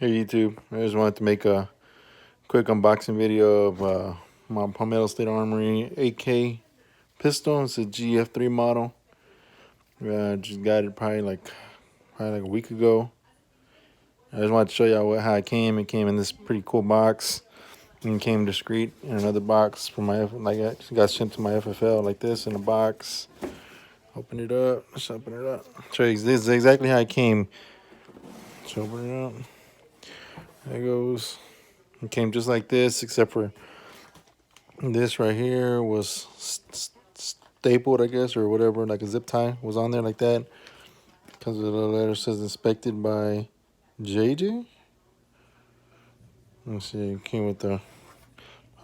Hey YouTube, I just wanted to make a quick unboxing video of my Palmetto State Armory AK pistol. It's a GF3 model. Just got it probably like a week ago. I just wanted to show y'all how it came. It came in this pretty cool box, and it came discreet in another box for my I got sent to my FFL like this in a box. Open it up. Let's open it up. Show you this is exactly how it came. Let's open it up. There it goes. It came just like this, except for this right here was stapled, I guess, or whatever, like a zip tie was on there like that. Because the letter says inspected by JJ. Let's see, it came with the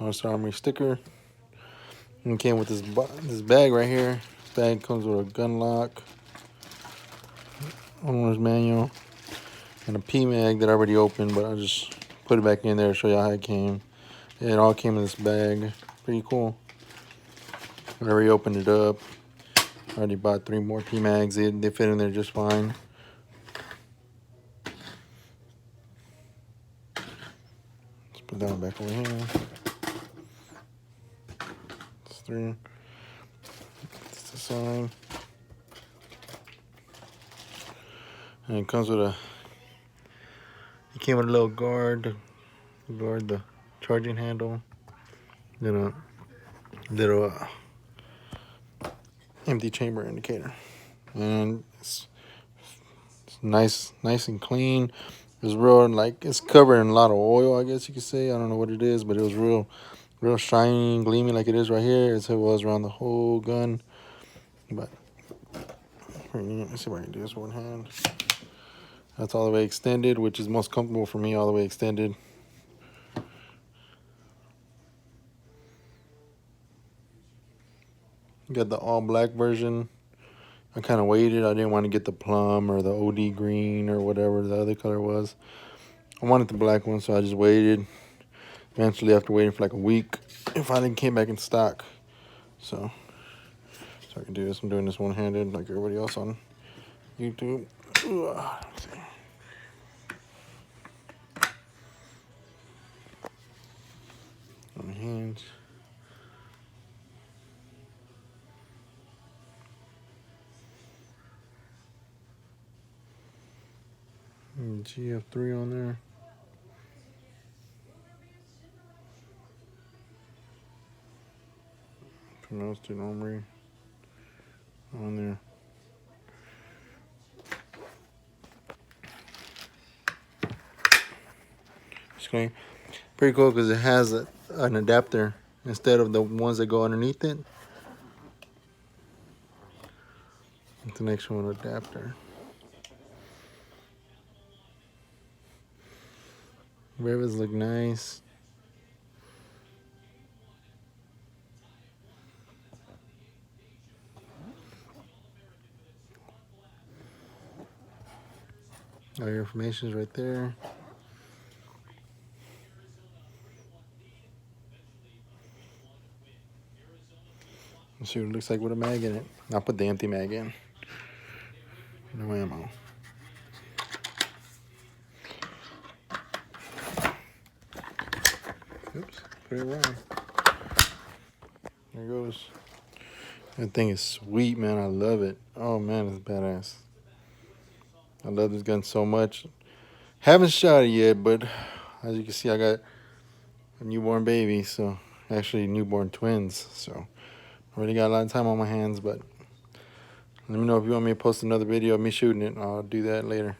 Honest Armory sticker. And it came with this bag right here. This bag comes with a gun lock, owner's manual, and a P-mag that I already opened, but I just put it back in there to show you how it came. It all came in this bag. Pretty cool. I already opened it up. I already bought 3 more P-mags. They fit in there just fine. Let's put that one back over here. It's 3. It's the sign. And it comes with it came with a little guard to guard the charging handle. Then a little empty chamber indicator. And it's nice and clean. It's real, like, it's covered in a lot of oil, I guess you could say. I don't know what it is, but it was real shiny, gleaming like it is right here, as it was around the whole gun. But let me see if I can do this one hand. That's all the way extended, which is most comfortable for me, all the way extended. Got the all black version. I kind of waited. I didn't want to get the plum or the OD green or whatever the other color was. I wanted the black one, so I just waited. Eventually, after waiting for like a week, it finally came back in stock. So I can do this. I'm doing this one-handed like everybody else on YouTube. On the hands. And GF3 on there. Pronounced it Armory on there. Okay. Pretty cool because it has an adapter instead of the ones that go underneath it. It's an actual adapter. Rivets look nice. All your information is right there. Let's see what it looks like with a mag in it. I'll put the empty mag in. No ammo. Oops, put it wrong. There it goes. That thing is sweet, man. I love it. Oh, man, it's badass. I love this gun so much. Haven't shot it yet, but as you can see, I got a newborn baby. So, actually, newborn twins. So, already got a lot of time on my hands, but let me know if you want me to post another video of me shooting it. I'll do that later.